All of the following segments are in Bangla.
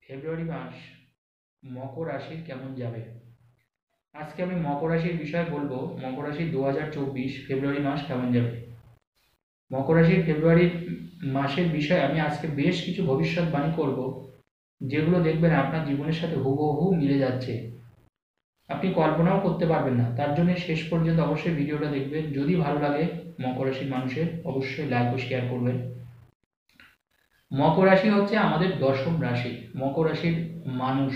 ফেব্রুয়ারি মাস মকর রাশির কেমন যাবে। আজকে আমি মকর রাশির বিষয়ে বলবো। মকর রাশির 2024 ফেব্রুয়ারি মাস কেমন যাবে। মকর রাশির ফেব্রুয়ারি মাসের বিষয়ে আমি আজকে বেশ কিছু ভবিষ্যৎবাণী করব, যেগুলো দেখবেন আপনার জীবনের সাথে হুবহু মিলে যাচ্ছে। আপনি কল্পনাও করতে পারবেন না। তার জন্য শেষ পর্যন্ত অবশ্যই ভিডিওটা দেখবেন। যদি ভালো লাগে মকর রাশির মানুষের, অবশ্যই লাইক ও শেয়ার করবেন। মকর রাশি হচ্ছে আমাদের দশম রাশি। মকর রাশির মানুষ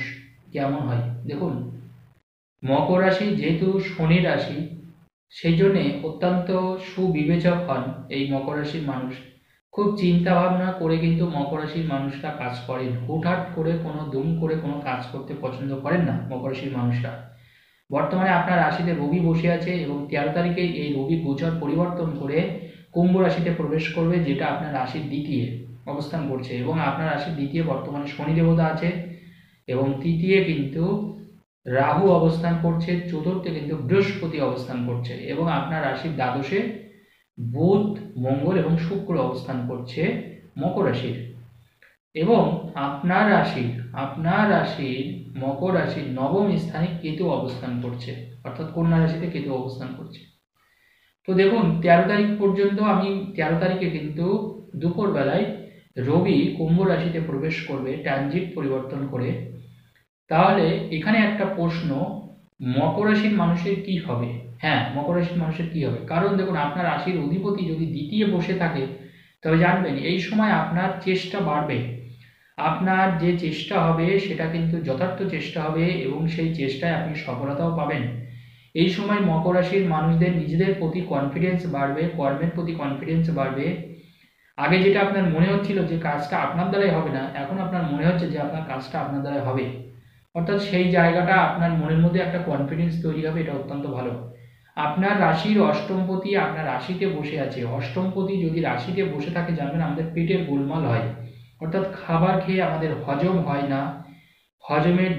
কেমন হয় দেখুন। মকর রাশি যেহেতু শনি রাশি, সেই জন্যে অত্যন্ত সুবিবেচক হন এই মকর রাশির মানুষ। খুব চিন্তা ভাবনা করে কিন্তু মকর রাশির মানুষরা কাজ করেন। হুটহাট করে কোনো দুম করে কোনো কাজ করতে পছন্দ করেন না মকর রাশির মানুষরা। বর্তমানে আপনার রাশিতে রবি বসে আছে এবং 13 তারিখে এই রবি গোচর পরিবর্তন করে কুম্ভ রাশিতে প্রবেশ করবে, যেটা আপনার রাশির দ্বিতীয় অবস্থান করছে। এবং আপনার রাশির দ্বিতীয় বর্তমানে শনি দেবতা আছে এবং তৃতীয় কিন্তু রাহু অবস্থান করছে, চতুর্থে কিন্তু বৃহস্পতি অবস্থান করছে এবং আপনার রাশির দ্বাদশে বুধ, মঙ্গল এবং শুক্র অবস্থান করছে মকর রাশির। এবং আপনার রাশির মকর রাশির নবম স্থানে কেতু অবস্থান করছে, অর্থাৎ কন্যা রাশিতে কেতু অবস্থান করছে। তো দেখুন 13 তারিখ পর্যন্ত, আমি 13 তারিখে কিন্তু দুপুর বেলায় রবি কুম্ভ রাশিতে প্রবেশ করবে ট্রানজিট পরিবর্তন করে। তাহলে এখানে একটা প্রশ্ন, মকর রাশির মানুষের কি হবে। হ্যাঁ, মকর রাশির মানুষের কি হবে, কারণ দেখুন আপনার রাশির অধিপতি যদি দ্বিতীয় বসে থাকে, তবে জানবেন এই সময় আপনার চেষ্টা বাড়বে। আপনার যে চেষ্টা হবে সেটা কিন্তু যথার্থ চেষ্টা হবে এবং সেই চেষ্টায় আপনি সফলতাও পাবেন। এই সময় মকর রাশির মানুষদের নিজেদের প্রতি কনফিডেন্স বাড়বে, কর্মের প্রতি কনফিডেন্স বাড়বে। আগে যেটা আপনার মনে হচ্ছিল যে কাজটা আপনার দ্বারাই হবে না, এখন আপনার মনে হচ্ছে যে আপনার কাজটা আপনার দ্বারাই হবে। অর্থাৎ সেই জায়গাটা আপনার মনের মধ্যে একটা কনফিডেন্স তৈরি হবে, এটা অত্যন্ত ভালো। আপনার রাশির অষ্টমপতি আপনার রাশিতে বসে আছে। অষ্টমপতি যদি রাশিতে বসে থাকে, জানবেন আমাদের পেটের গোলমাল হয়, অর্থাৎ খাবার খেয়ে আমাদের হজম হয় না, হজমের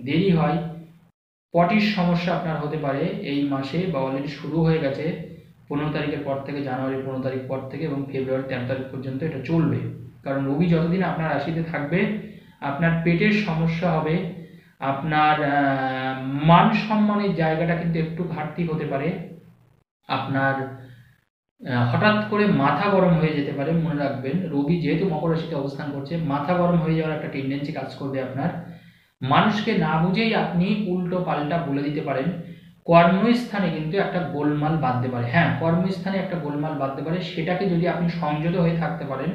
দেরি হয়। পটির সমস্যা আপনার হতে পারে এই মাসে, বা অলরেডি শুরু হয়ে গেছে 15 তারিখের পর থেকে, জানুয়ারি 15 তারিখ পর থেকে এবং ফেব্রুয়ারি 13 তারিখ পর্যন্ত এটা চলবে। কারণ রবি যতদিন আপনার রাশিতে থাকবে আপনার পেটের সমস্যা হবে, আপনার মান সম্মানের জায়গাটা কিন্তু একটু ঘাটতি হতে পারে, আপনার হঠাৎ করে মাথা গরম হয়ে যেতে পারে। মনে রাখবেন রবি যেহেতু মকর রাশিতে অবস্থান করছে, মাথা গরম হয়ে যাওয়ার একটা টেন্ডেন্সি কাজ করবে আপনার। মানুষকে না বুঝেই আপনি উল্টো পাল্টা বলে দিতে পারেন। কর্মস্থানে কিন্তু একটা গোলমাল বাঁধতে পারে। হ্যাঁ, কর্মস্থানে একটা গোলমাল বাঁধতে পারে, সেটাকে যদি আপনি সংযত হয়ে থাকতে পারেন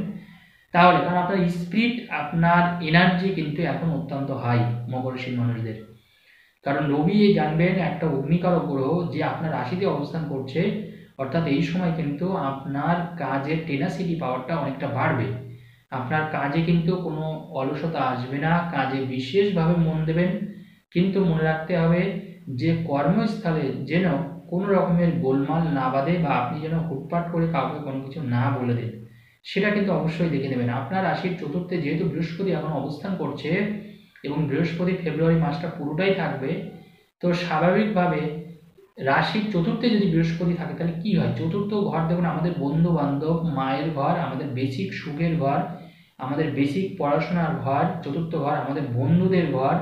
তাহলে, কারণ আপনার স্পিরিট, আপনার এনার্জি কিন্তু এখন অত্যন্ত হাই মকর রাশির মানুষদের। কারণ রবি জানবেন একটা অগ্নিকারক গ্রহ, যে আপনার রাশিতে অবস্থান করছে। অর্থাৎ এই সময় কিন্তু আপনার কাজের টেনাসিটি পাওয়ারটা অনেকটা বাড়বে। আপনার কাজে কিন্তু কোনো অলসতা আসবে না, কাজে বিশেষভাবে মন দেবেন। কিন্তু মনে রাখতে হবে যে কর্মস্থলে যেন কোনো রকমের গোলমাল না বাঁধে, বা আপনি যেন হুটপাট করে কাউকে কোনো কিছু না বলে দেন, সেটা কিন্তু অবশ্যই দেখে নেবেন। আপনার রাশির চতুর্থে যেহেতু বৃহস্পতি এখন অবস্থান করছে এবং বৃহস্পতি ফেব্রুয়ারি মাসটা পুরোটাই থাকবে, তো স্বাভাবিকভাবে রাশির চতুর্থে যদি বৃহস্পতি থাকে তাহলে কি হয়, চতুর্থ ঘর দেখুন আমাদের বন্ধু বান্ধব, মায়ের ঘর, আমাদের বেসিক সুখের ঘর, আমাদের বেসিক পড়াশোনার ঘর। চতুর্থ ঘর আমাদের বন্ধুদের ঘর,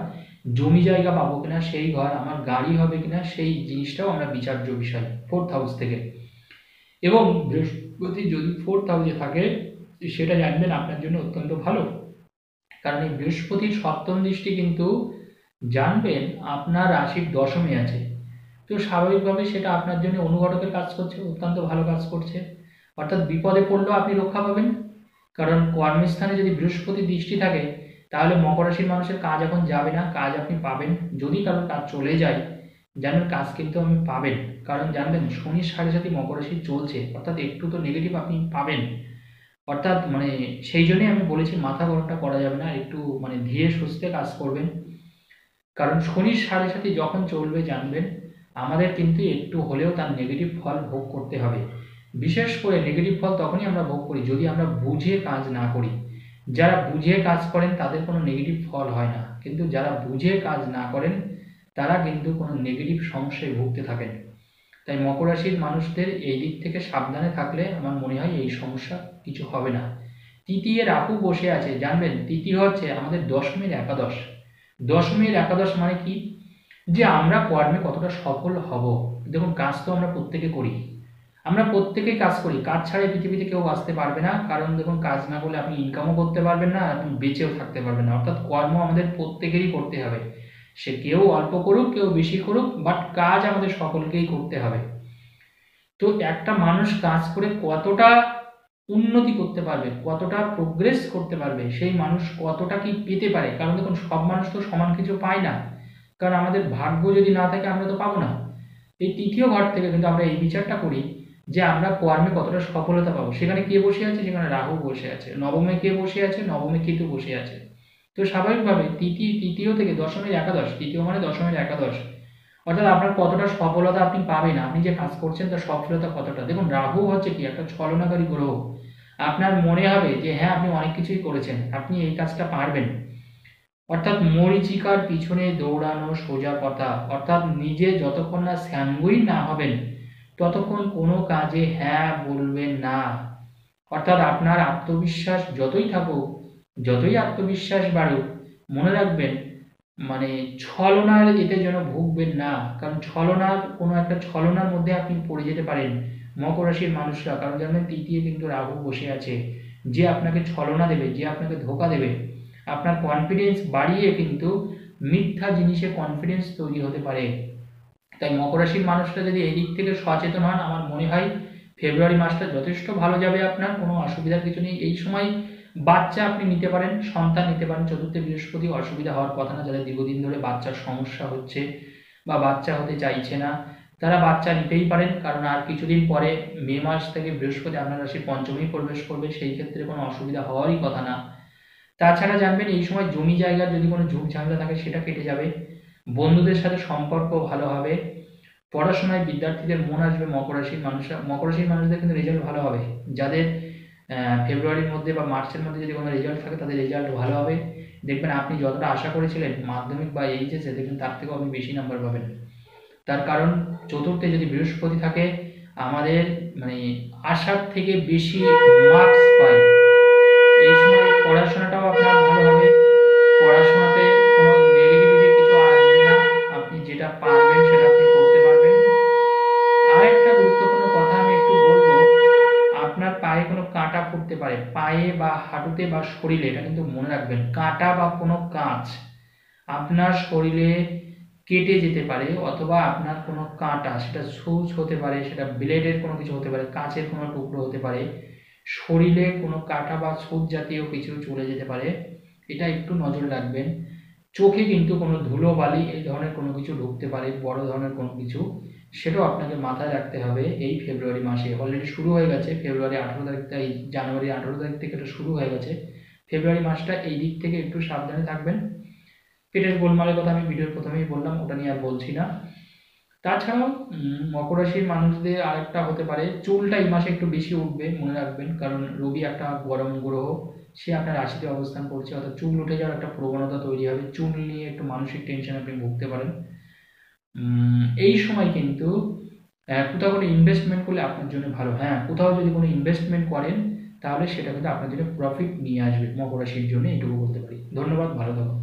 জমি জায়গা পাবো কিনা সেই ঘর, আমার গাড়ি হবে কিনা সেই জিনিসটাও আমরা বিচার্য বিষয় 4th হাউস থেকে। এবং বৃহস্পতি যদি 4th হাউসে থাকে, সেটা জানবেন আপনার জন্য অত্যন্ত ভালো। কারণ এই বৃহস্পতির সপ্তম দৃষ্টি কিন্তু জানবেন আপনার রাশির দশমে আছে। তো স্বাভাবিকভাবে সেটা আপনার জন্য অনুঘটকের কাজ করছে, অত্যন্ত ভালো কাজ করছে। অর্থাৎ বিপদে পড়লেও আপনি রক্ষা পাবেন। কারণ কর্মস্থানে যদি বৃহস্পতি দৃষ্টি থাকে, তাহলে মকর রাশির মানুষের কাজ এখন যাবে না, কাজ আপনি পাবেন। যদি কারোর কাজ চলে যায়, জানবেন কাজ কিন্তু আপনি পাবেন। কারণ জানবেন শনির 7.5 মকর রাশি চলছে, অর্থাৎ একটু তো নেগেটিভ আপনি পাবেন। অর্থাৎ সেই জন্যই আমি বলেছি মাথা গরমটা করা যাবে না, একটু ধীরে সুস্থে কাজ করবেন। কারণ শনির 7.5 যখন চলবে, জানবেন আমাদের কিন্তু একটু হলেও তার নেগেটিভ ফল ভোগ করতে হবে। বিশেষ করে নেগেটিভ ফল তখনই আমরা ভোগ করি যদি আমরা বুঝে কাজ না করি। যারা বুঝে কাজ করেন তাদের কোনো নেগেটিভ ফল হয় না, কিন্তু যারা বুঝে কাজ না করেন তারা কিন্তু কোনো নেগেটিভ সমস্যায় ভুগতে থাকেন। তাই মকর রাশির মানুষদের এই দিক থেকে সাবধানে থাকলে আমার মনে হয় এই সমস্যা কিছু হবে না। তৃতীয় রাহু বসে আছে, জানবেন তৃতীয় হচ্ছে আমাদের দশমের একাদশ। দশমের একাদশ মানে কি, যে আমরা কর্মে কতটা সফল হব। দেখুন কাজ তো আমরা প্রত্যেকে করি, আমরা প্রত্যেকেই কাজ করি, কাজ ছাড়া এই পৃথিবীতে কেউ বাঁচতে পারবে না। কারণ দেখুন কাজ না করলে আপনি ইনকামও করতে পারবেন না, আপনি বেঁচেও থাকতে পারবেন না। অর্থাৎ কর্ম আমাদের প্রত্যেকেরই করতে হবে, সে কেউ অল্প করুক কেউ বেশি করুক, বাট কাজ আমাদের সকলকেই করতে হবে। তো একটা মানুষ কাজ করে কতটা উন্নতি করতে পারবে, কতটা প্রোগ্রেস করতে পারবে, সেই মানুষ কতটা কি পেতে পারে। কারণ দেখুন সব মানুষ তো সমান কিছু পায় না, কারণ আমাদের ভাগ্য যদি না থাকে আমরা তো পাবো না। এই তৃতীয় ঘর থেকে কিন্তু আমরা এই বিচারটা করি যে আমরা কর্মে কতটা সফলতা পাবো। সেখানে কে বসে আছে, সেখানে রাহু বসে আছে। নবমে কে বসে আছে, নবমে কেতু বসে আছে। তো স্বাভাবিকভাবে তৃতীয় থেকে দশমের একাদশ, তৃতীয় মানে দশমের একাদশ, অর্থাৎ আপনার কতটা সফলতা আপনি পাবেন, আপনি যে কাজ করছেন তার সফলতা কতটা। দেখুন রাহু হচ্ছে কি একটা ছলনাকারী গ্রহ। আপনার মনে হবে যে হ্যাঁ আপনি অনেক কিছুই করেছেন, আপনি এই কাজটা পারবেন, অর্থাৎ মরীচিকার পিছনে দৌড়ানো সোজা কথা। অর্থাৎ নিজে যতক্ষণ না স্যাঙ্গুইন না হবেন ততক্ষণ কোনো কাজে হ্যাঁ বলবেন না। অর্থাৎ আপনার আত্মবিশ্বাস যতই থাকুক, যতই আত্মবিশ্বাস বাড়ুক, মনে রাখবেন মানে ছলনার এতে যেন ভুগবেন না। কারণ কোনো একটা ছলনার মধ্যে আপনি পড়ে যেতে পারেন মকর রাশির মানুষরা। কারণ জানেন তৃতীয় কিন্তু রাহু বসে আছে, যে আপনাকে ছলনা দেবে, যে আপনাকে ধোঁকা দেবে, আপনার কনফিডেন্স বাড়িয়ে কিন্তু মিথ্যা জিনিসে কনফিডেন্স তৈরি হতে পারে। তাই মকর রাশির মানুষরা যদি এই দিক থেকে সচেতন হন, আমার মনে হয় ফেব্রুয়ারি মাসটা যথেষ্ট ভালো যাবে, আপনার কোনো অসুবিধার কিছু নেই। এই সময় বাচ্চা আপনি নিতে পারেন, সন্তান নিতে পারেন। চতুর্থে বৃহস্পতি, অসুবিধা হওয়ার কথা না। যাদের দীর্ঘদিন ধরে বাচ্চার সমস্যা হচ্ছে বা বাচ্চা হতে চাইছে না, তারা বাচ্চা নিতেই পারেন। কারণ আর কিছুদিন পরে মে মাস থেকে বৃহস্পতি আপনার রাশি পঞ্চমেই প্রবেশ করবে, সেই ক্ষেত্রে কোনো অসুবিধা হওয়ারই কথা না। তাছাড়া জানবেন এই সময় জমি জায়গার যদি কোনো ঝুঁক ঝামেলা থাকে সেটা কেটে যাবে, বন্ধুদের সাথে সম্পর্ক ভালো হবে, পড়াশোনায় বিদ্যার্থীদের মন আসবে। মকর রাশির মানুষদের কিন্তু রেজাল্ট ভালো হবে। যাদের ফেব্রুয়ারির মধ্যে বা মার্চের মধ্যে যদি কোনো রেজাল্ট থাকে তাদের রেজাল্ট ভালো হবে। দেখবেন আপনি যতটা আশা করেছিলেন মাধ্যমিক বা এইচএসে, দেখবেন তার থেকেও আপনি বেশি নাম্বার পাবেন। তার কারণ চতুর্থে যদি বৃহস্পতি থাকে, আমাদের মানে আশার থেকে বেশি মার্কস পাই। এই সময় পড়াশোনাটাও আপনার ভালো হবে, পড়াশোনাতে কোনো নেগেটিভিটি কিছু আসবে না, আপনি যেটা পারবেন সেটা আপনি করতে পারবেন। আর একটা গুরুত্বপূর্ণ কথা আমি একটু বলবো, আপনার পায়ে কোনো কাঁটা ফুটতে পারে, পায়ে বা হাঁটুতে বা শরীরে, এটা কিন্তু মনে রাখবেন। কাঁটা বা কোনো কাঁচ আপনার শরীরে কেটে যেতে পারে, অথবা আপনার কোনো কাঁটা, সেটা সুচ হতে পারে, সেটা ব্লেডের কোনো কিছু হতে পারে, কাঁচের কোনো টুকরো হতে পারে, শরীরে কোনো কাঁটা বা সুচ জাতীয় কিছু চলে যেতে পারে, এটা একটু নজর রাখবেন। চোখে কিন্তু কোনো ধুলো বালি এই ধরনের কোনো কিছু ঢুকতে পারে, বড় ধরনের কোনো কিছু, সেটাও আপনাকে মাথায় রাখতে হবে। এই ফেব্রুয়ারি মাসে অলরেডি শুরু হয়ে গেছে, ফেব্রুয়ারি 18 তারিখ থেকে, জানুয়ারি 18 তারিখ থেকে এটা শুরু হয়ে গেছে। ফেব্রুয়ারি মাসটা এই দিক থেকে একটু সাবধানে থাকবেন। পেটের গোলমালের কথা আমি ভিডিওর প্রথমেই বললাম, ওটা নিয়ে আর বলছি না। তাছাড়াও মকর রাশির মানুষদের আরেকটা হতে পারে, চুলটা এই মাসে একটু বেশি উঠবে, মনে রাখবেন। কারণ রবি একটা গরম গ্রহ, সে আপনার রাশিতে অবস্থান করছে, অর্থাৎ চুল উঠে যাওয়ার একটা প্রবণতা তৈরি হবে। চুল নিয়ে একটু মানসিক টেনশন আপনি ভুগতে পারেন। এই সময় কিন্তু কোথাও কোনো ইনভেস্টমেন্ট করলে আপনার জন্য ভালো। হ্যাঁ, কোথাও যদি কোনো ইনভেস্টমেন্ট করেন তাহলে সেটা কিন্তু আপনার জন্য প্রফিট নিয়ে আসবে। মকর রাশির জন্য এটুকু বলতে পারি। ধন্যবাদ, ভালো থাকুন।